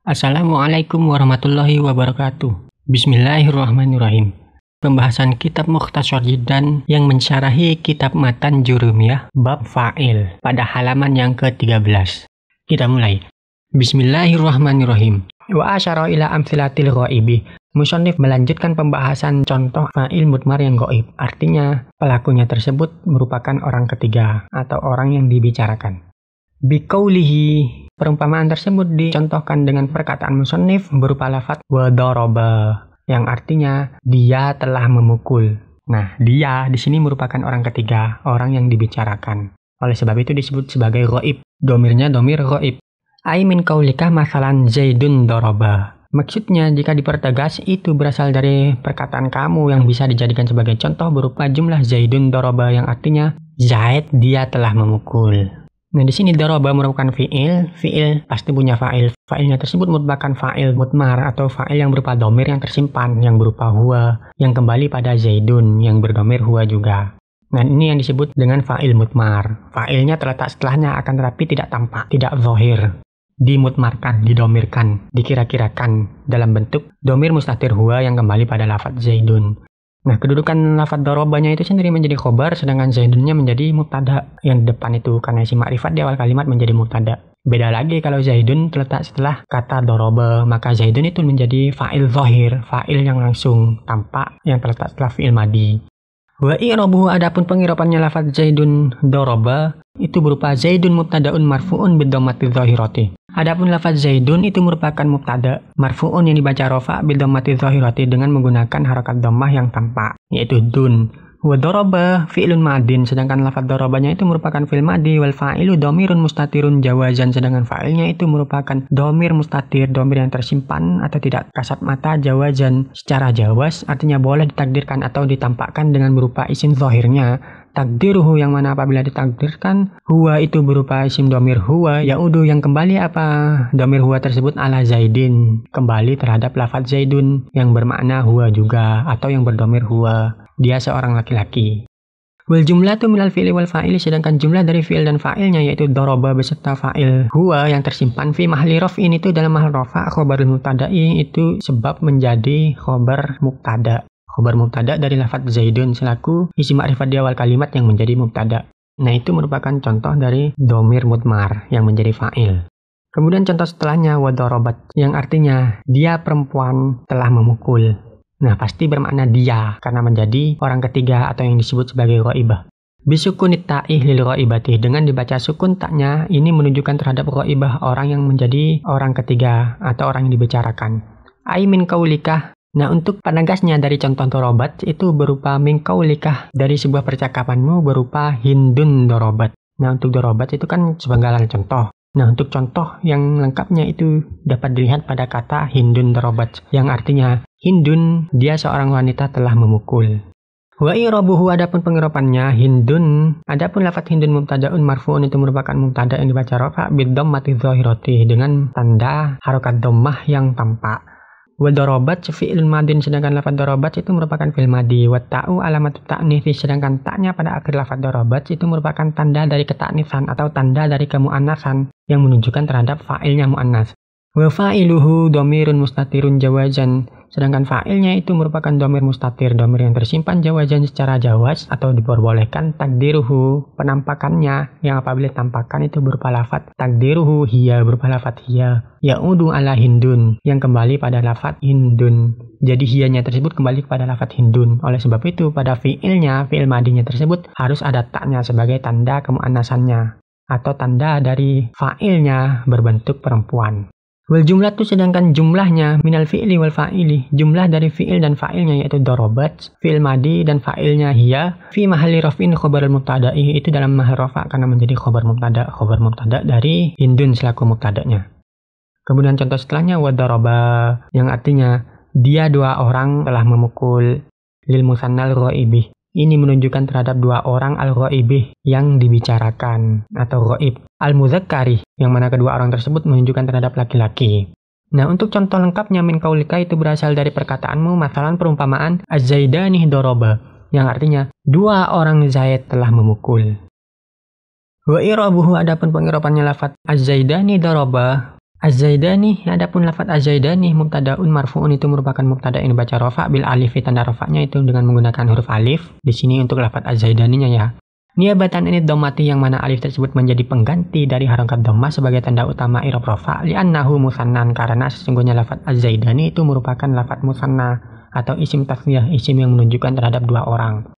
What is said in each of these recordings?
Assalamualaikum warahmatullahi wabarakatuh. Bismillahirrahmanirrahim. Pembahasan kitab Mukhtasar Jiddan yang mensyarahi kitab Matan Jurumiyah bab fa'il pada halaman yang ke-13. Kita mulai. Bismillahirrahmanirrahim. Wa asyara ila amtsilatil ghaibi. Musannif melanjutkan pembahasan contoh fa'il mudmar yang gaib. Artinya, pelakunya tersebut merupakan orang ketiga atau orang yang dibicarakan. Biqaulihi, perumpamaan tersebut dicontohkan dengan perkataan musannif berupa lafaz wa daraba yang artinya dia telah memukul. Nah, dia di sini merupakan orang ketiga, orang yang dibicarakan. Oleh sebab itu disebut sebagai ghaib. Domirnya domir ghaib. Ai min qaulika masalan Zaidun daraba. Maksudnya jika dipertegas itu berasal dari perkataan kamu yang bisa dijadikan sebagai contoh berupa jumlah Zaidun daraba yang artinya Zaid dia telah memukul. Nah, di sini daraba merupakan fi'il pasti punya fa'il. Fa'ilnya tersebut merupakan fa'il mudmar atau fa'il yang berupa domir yang tersimpan, yang berupa huwa, yang kembali pada Zaidun, yang berdomir huwa juga. Nah, ini yang disebut dengan fa'il mudmar. Fa'ilnya terletak setelahnya akan tetapi tidak tampak, tidak zahir. Dimudmarkan, didomirkan, dikira-kirakan dalam bentuk domir mustatir huwa yang kembali pada lafaz Zaidun. Nah, kedudukan lafaz darabanya itu sendiri menjadi khobar, sedangkan Zaidunnya menjadi mubtada yang di depan itu, karena isi ma'rifat di awal kalimat menjadi mubtada. Beda lagi kalau Zaidun terletak setelah kata daraba, maka Zaidun itu menjadi fa'il zahir, fa'il yang langsung tampak yang terletak setelah fi'il madi. Wa i'rabuhu, adapun pengirapannya lafaz Zaidun daraba itu berupa Zaidun mubtada'un marfu'un bidhammati dzahirati. Adapun lafaz Zaidun itu merupakan mubtada marfu'un yang dibaca rafa' bidhammati dzahirati dengan menggunakan harakat dhammah yang tampak, yaitu dun. Wa daraba fi'lun madin, sedangkan lafaz darabanya itu merupakan fi'il madi, wal fa'ilu dhamirun mustatirun jawazan, sedangkan fa'ilnya itu merupakan dhamir mustatir, dhamir yang tersimpan atau tidak kasat mata, jawazan secara jawaz, artinya boleh ditakdirkan atau ditampakkan dengan berupa isim zahirnya. Takdiruhu yang mana apabila ditakdirkan huwa itu berupa isim dhamir huwa, yaudu yang kembali apa dhamir huwa tersebut ala Zaidin, kembali terhadap lafaz Zaidun yang bermakna huwa juga atau yang berdhamir huwa, dia seorang laki-laki. Wal jumlatu minal fi'li wal fa'ili, sedangkan jumlah dari fi'il dan fa'ilnya yaitu daraba beserta fa'il huwa yang tersimpan fi mahli raf'in itu dalam mahal rafa' khobarul mubtada'i itu sebab menjadi khobar mubtada. Khobar mubtada dari lafaz Zaidun selaku isi ma'rifat di awal kalimat yang menjadi mubtada. Nah, itu merupakan contoh dari domir mudmar yang menjadi fa'il. Kemudian contoh setelahnya wa darabat yang artinya dia perempuan telah memukul. Nah, pasti bermakna dia karena menjadi orang ketiga atau yang disebut sebagai ghaibah. Bisukunit ta'ih lil ghaibati, dengan dibaca sukun taknya ini menunjukkan terhadap ghaibah, orang yang menjadi orang ketiga atau orang yang dibicarakan. Ai min qaulika. Nah, untuk penegasnya dari contoh dorobat itu berupa min qaulikah, dari sebuah percakapanmu berupa Hindun dorobat. Nah, untuk dorobat itu kan sebanggalan contoh. Nah, untuk contoh yang lengkapnya itu dapat dilihat pada kata Hindun dorobat yang artinya Hindun dia seorang wanita telah memukul. Wa i'rabuhu, adapun pengirapannya Hindun, adapun lafaz Hindun mubtada'un marfu'un itu merupakan mubtada yang dibaca rafa' bidhammati dzahirati dengan tanda harokat dhammah yang tampak. Wa darabat fi'il madin, sedangkan lafaz darabat itu merupakan fi'il madi. Wa ta'u alamat ta'nits, sedangkan taknya pada akhir lafaz darabat itu merupakan tanda dari ketaknisan atau tanda dari kemuannasan yang menunjukkan terhadap fa'ilnya muannas. Wa fa'iluhu dhamirun mustatirun jawazan, sedangkan fa'ilnya itu merupakan dhamir mustatir, dhamir yang tersimpan jawazan secara jawaz atau diperbolehkan. Takdiruhu, penampakannya yang apabila tampakkan itu berupa lafaz takdiruhu hiya, berupa lafaz hiya, ya'udu ala Hindun yang kembali pada lafaz Hindun. Jadi hiyanya tersebut kembali kepada lafaz Hindun. Oleh sebab itu pada fi'ilnya, fi'il madinya tersebut harus ada taknya sebagai tanda kemuannasannya atau tanda dari fa'ilnya berbentuk perempuan. Wal jumlah itu, sedangkan jumlahnya minal fi'li wal fa'ili, jumlah dari fi'il dan fa'ilnya yaitu darabat, fi'il madi dan fa'ilnya hiya, fi mahalli raf'in khobarul mubtada'i, itu dalam mahal rafa' karena menjadi khobar mubtada dari Hindun selaku mubtadanya. Kemudian contoh setelahnya wa daraba yang artinya dia dua orang telah memukul, lil musannal ghaibi, ini menunjukkan terhadap dua orang al-ghaibih yang dibicarakan atau ghaib, al-muzakkari yang mana kedua orang tersebut menunjukkan terhadap laki-laki. Nah, untuk contoh lengkapnya min qaulika itu berasal dari perkataanmu, masalan perumpamaan az-zaidani daraba yang artinya dua orang Zaid telah memukul. Wa i'rabuhu, adapun pengirapannya lafaz az-zaidani daraba Az-Zaidani, adapun lafadz Az-Zaidani mubtadaun marfu'un itu merupakan mubtada yang dibaca rafa bil alif, tanda rafa'nya itu dengan menggunakan huruf alif. Di sini untuk lafadz Az-Zaidaninya ya. Niabatan ini dhammati yang mana alif tersebut menjadi pengganti dari harokat dhammah sebagai tanda utama i'rab rafa li'annahu musannan, karena sesungguhnya lafadz Az-Zaidani itu merupakan lafadz musanna atau isim tasniyah, isim yang menunjukkan terhadap dua orang.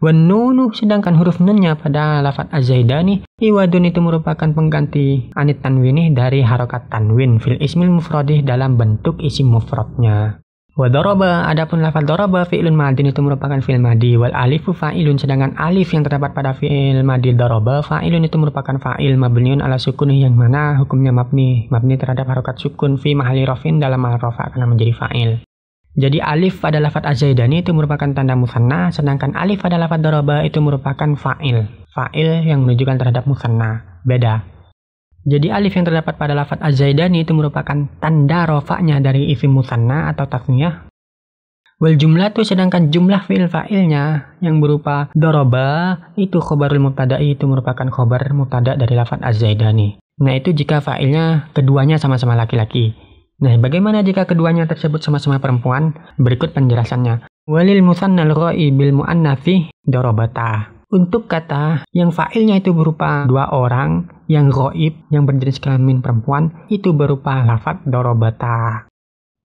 Wan nunu, sedangkan huruf nunnya pada lafadz Az-Zaidani iwadun itu merupakan pengganti anit tanwini dari harokat tanwin fil ismil mufradih dalam bentuk isim mufradnya. Wa daraba, adapun lafadz daraba fi'lun madin itu merupakan fi'il madi wal alifu fa'ilun, sedangkan alif yang terdapat pada fi'il madi daraba fa'ilun itu merupakan fa'il mabniun ala sukun yang mana hukumnya mabni terhadap harokat sukun fi mahalli rafin dalam mahal rafa karena menjadi fa'il. Jadi alif pada lafadz Az-Zaidani itu merupakan tanda musanna, sedangkan alif pada lafadz daraba itu merupakan fa'il yang menunjukkan terhadap musanna. Beda. Jadi alif yang terdapat pada lafadz Az-Zaidani itu merupakan tanda rofa'nya dari isim musanna atau tasniyah. Wal jumlah itu, sedangkan jumlah fi'il fa'ilnya yang berupa daraba itu khobarul mubtada'i itu merupakan khobar mubtada dari lafadz Az-Zaidani. Nah itu jika fa'ilnya keduanya sama-sama laki-laki. Nah, bagaimana jika keduanya tersebut sama-sama perempuan? Berikut penjelasannya. Walil musannal ghaibil muannatsi darabata. Untuk kata yang fa'ilnya itu berupa dua orang, yang ghaib, yang berjenis kelamin perempuan, itu berupa lafadz darabata.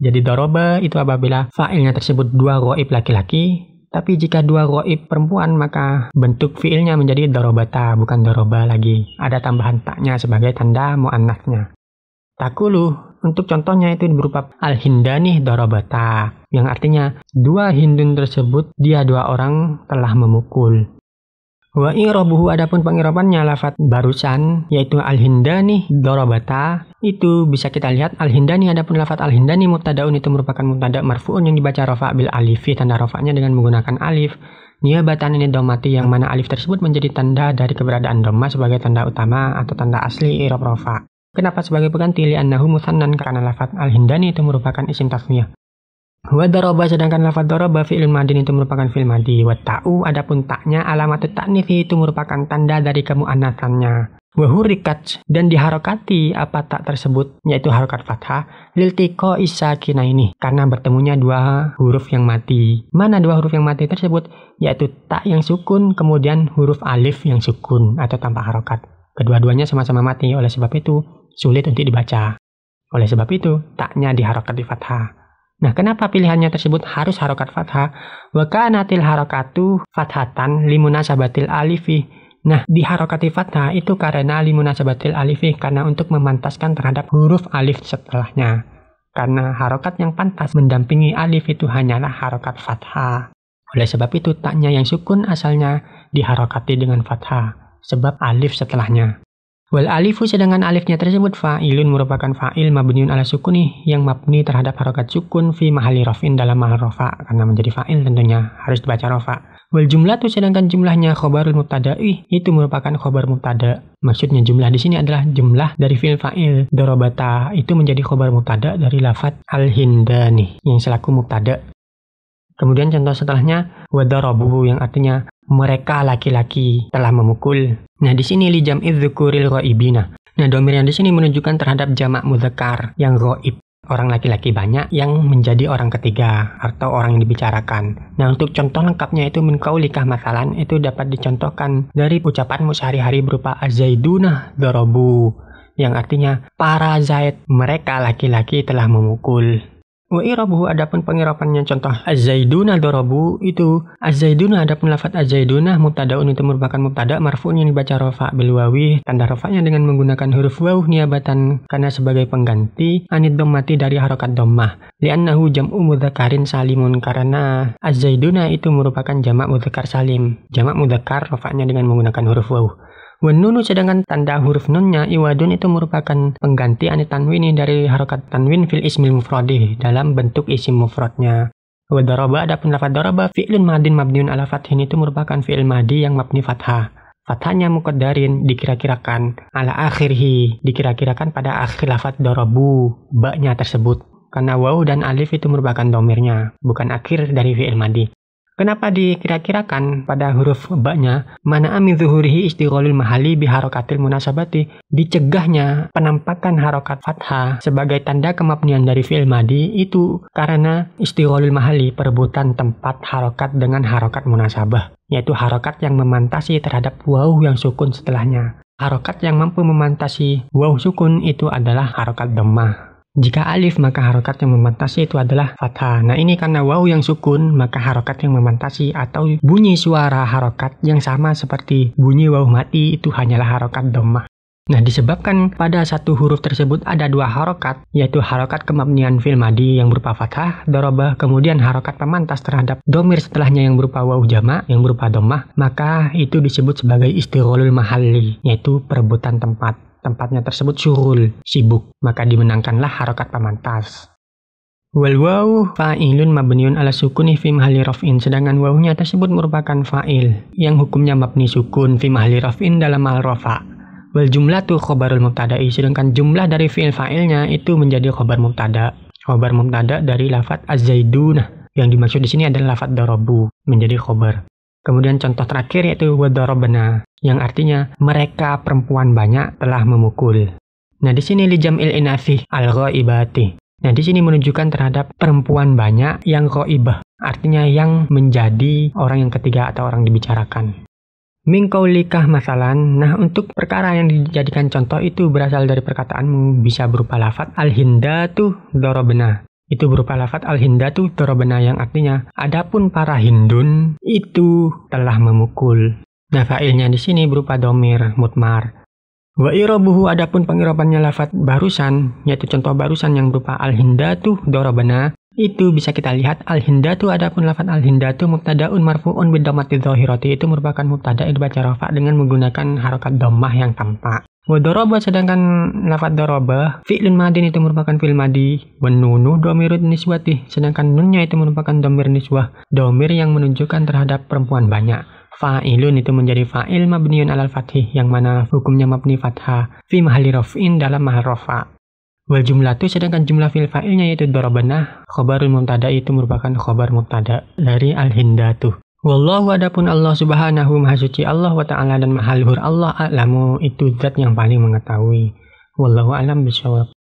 Jadi daraba itu apabila fa'ilnya tersebut dua ghaib laki-laki, tapi jika dua ghaib perempuan maka bentuk fi'ilnya menjadi darabata, bukan daraba lagi. Ada tambahan taknya sebagai tanda muannasnya. Takulu, untuk contohnya itu berupa al-hindani darabata, yang artinya dua hindun tersebut dia dua orang telah memukul. Wa i'rabuhu, adapun pengirabannya lafadz barusan yaitu al-hindani darabata, itu bisa kita lihat al-hindani, adapun lafadz al-hindani mubtadaun itu merupakan mubtada marfu'un yang dibaca rafa bil alifi, tanda rafa'nya dengan menggunakan alif. Niabatan ini dhammati yang mana alif tersebut menjadi tanda dari keberadaan dhammah sebagai tanda utama atau tanda asli i'rab rafa. Kenapa sebagai pengganti? Li'annahu musannan, karena lafadz al-hindani itu merupakan isim tasniyah. Wa daraba, sedangkan lafadz daraba fi'il madin itu merupakan fi'il madi. Wa ta'u, adapun taknya alamat ta'nits itu merupakan tanda dari kemuannasannya. Wa hurikat, dan diharokati apa tak tersebut yaitu harokat fathah liltiqo isakina ini karena bertemunya dua huruf yang mati. Mana dua huruf yang mati tersebut? Yaitu tak yang sukun kemudian huruf alif yang sukun atau tanpa harokat. Kedua-duanya sama-sama mati, oleh sebab itu sulit untuk dibaca. Oleh sebab itu, taknya diharokat di fathah. Nah, kenapa pilihannya tersebut harus harokat fathah? Wa kanatil harokatu fathatan limunasabatil alifi. Nah, diharokati fathah itu karena limunasabatil alifi, karena untuk memantaskan terhadap huruf alif setelahnya. Karena harokat yang pantas mendampingi alif itu hanyalah harokat fathah. Oleh sebab itu, taknya yang sukun asalnya diharokati dengan fathah, sebab alif setelahnya. Wal alifu, sedangkan alifnya tersebut fa'ilun merupakan fa'il mabniun ala sukuni yang mabni terhadap harokat sukun fi mahalli rafin dalam mahal rafa, karena menjadi fa'il tentunya harus dibaca rafa. Wal jumlah itu, sedangkan jumlahnya khobarul mubtada'i itu merupakan khobar mubtada. Maksudnya jumlah di sini adalah jumlah dari fi'il fa'il darabata itu menjadi khobar mubtada dari lafadz al-hindani yang selaku mubtada. Kemudian contoh setelahnya wadarabuhu yang artinya mereka laki-laki telah memukul. Nah, di sini li jam'i dzukuril ghaibina. Nah, dhamir yang di sini menunjukkan terhadap jamak mudzakkar yang ghaib. Orang laki-laki banyak yang menjadi orang ketiga atau orang yang dibicarakan. Nah, untuk contoh lengkapnya itu min qaulikah masalan itu dapat dicontohkan dari ucapanmu sehari-hari berupa az-zaiduna darabu yang artinya para zaid mereka laki-laki telah memukul. Wa i'rabuhu, adapun pengirapannya contoh az-zaiduna darabu itu az-zaiduna, adapun lafadz az-zaiduna mubtadaun itu merupakan mubtada marfu'un yang dibaca rafa bil wawi, tanda rafa'nya dengan menggunakan huruf waw niabatan karena sebagai pengganti anid dhammati dari harokat dhammah. Li'annahu jam'u mudzakkarin salimun, karena az-zaiduna itu merupakan jamak mudzakkar salim. Jamak mudzakkar rafa'nya dengan menggunakan huruf waw. Wan nunu, sedangkan tanda huruf nunnya iwadun itu merupakan pengganti anit tanwini dari harokat tanwin fil ismil mufradih dalam bentuk isim mufradnya. Wa daraba, adapun lafadz daraba fi'lun madin mabniun ala fathin itu merupakan fi'il madi yang mabni fathah. Fathahnya muqaddarin dikira-kirakan ala akhirhi, dikira-kirakan pada akhir lafadz darabu ba-nya tersebut. Karena waw dan alif itu merupakan domirnya, bukan akhir dari fi'il madi. Kenapa dikira-kirakan pada huruf ba-nya mana min zuhurihi istighalul mahali biharokatil munasabati, dicegahnya penampakan harokat fathah sebagai tanda kemabnian dari fi'il madi itu karena istighalul mahali, perebutan tempat harokat dengan harokat munasabah, yaitu harokat yang memantasi terhadap waw yang sukun setelahnya. Harokat yang mampu memantasi waw sukun itu adalah harokat dhammah. Jika alif, maka harokat yang memantasi itu adalah fathah. Nah ini karena waw yang sukun, maka harokat yang memantasi atau bunyi suara harokat yang sama seperti bunyi waw mati itu hanyalah harokat dhammah. Nah disebabkan pada satu huruf tersebut ada dua harokat, yaitu harokat kemabnian fi'il madi yang berupa fathah, daraba, kemudian harokat pemantas terhadap domir setelahnya yang berupa waw jamak yang berupa dhammah, maka itu disebut sebagai istighalul mahalli, yaitu perebutan tempat. Tempatnya tersebut syurul, sibuk, maka dimenangkanlah harokat pemantas. Wal waw fa'ilun mabniun ala sukuni fi mahalli raf'in, sedangkan wawnya tersebut merupakan fa'il yang hukumnya mabni sukun fi mahalli raf'in dalam mahal rafa'. Wal jumlatu khobarul mubtada'i, sedangkan jumlah dari fi'il fa'ilnya itu menjadi khobar mubtada. Khobar mubtada dari lafadz az-zaidunah, yang dimaksud di sini adalah lafadz darabu, menjadi khobar. Kemudian contoh terakhir yaitu wadarabna, yang artinya mereka perempuan banyak telah memukul. Nah di sini li jam'il inafi al-ghaibati. Nah di sini menunjukkan terhadap perempuan banyak yang ghaibah, artinya yang menjadi orang yang ketiga atau orang dibicarakan. Min qaulikah masalan. Nah untuk perkara yang dijadikan contoh itu berasal dari perkataanmu, bisa berupa lafadz al-hindatu darabna. Itu berupa lafadz al-hindatu darabna yang artinya adapun para Hindun itu telah memukul. Nah fa'ilnya di sini berupa domir mutmar. Wa irabuhu, adapun pengirabannya lafadz barusan, yaitu contoh barusan yang berupa al-hindatu darabna, itu bisa kita lihat al-hindatu, adapun lafadz al-hindatu mubtadaun marfu'un bidhammati dzahirati, itu merupakan mubtada yang dibaca rafa' dengan menggunakan harokat dhammah yang tampak. Wa daraba, sedangkan lafadz daraba fi'lun madin itu merupakan fi'il madi. Wa nunu dhamirun niswati, sedangkan nunnya itu merupakan dhamir niswah, dhamir yang menunjukkan terhadap perempuan banyak. Fa'ilun itu menjadi fa'il mabniun alal fathih, yang mana hukumnya mabni fathah fi mahalli raf'in dalam mahal rafa'. Wal jumlatu, sedangkan jumlah fi'il fa'ilnya yaitu darabana, khobarul mubtada itu merupakan khobar mubtada dari al-hindatu. Wallahu, adapun Allah subhanahu maha suci Allah wa ta'ala dan maha luhur Allah, a'lamu itu zat yang paling mengetahui. Wallahu a'lam bishawab.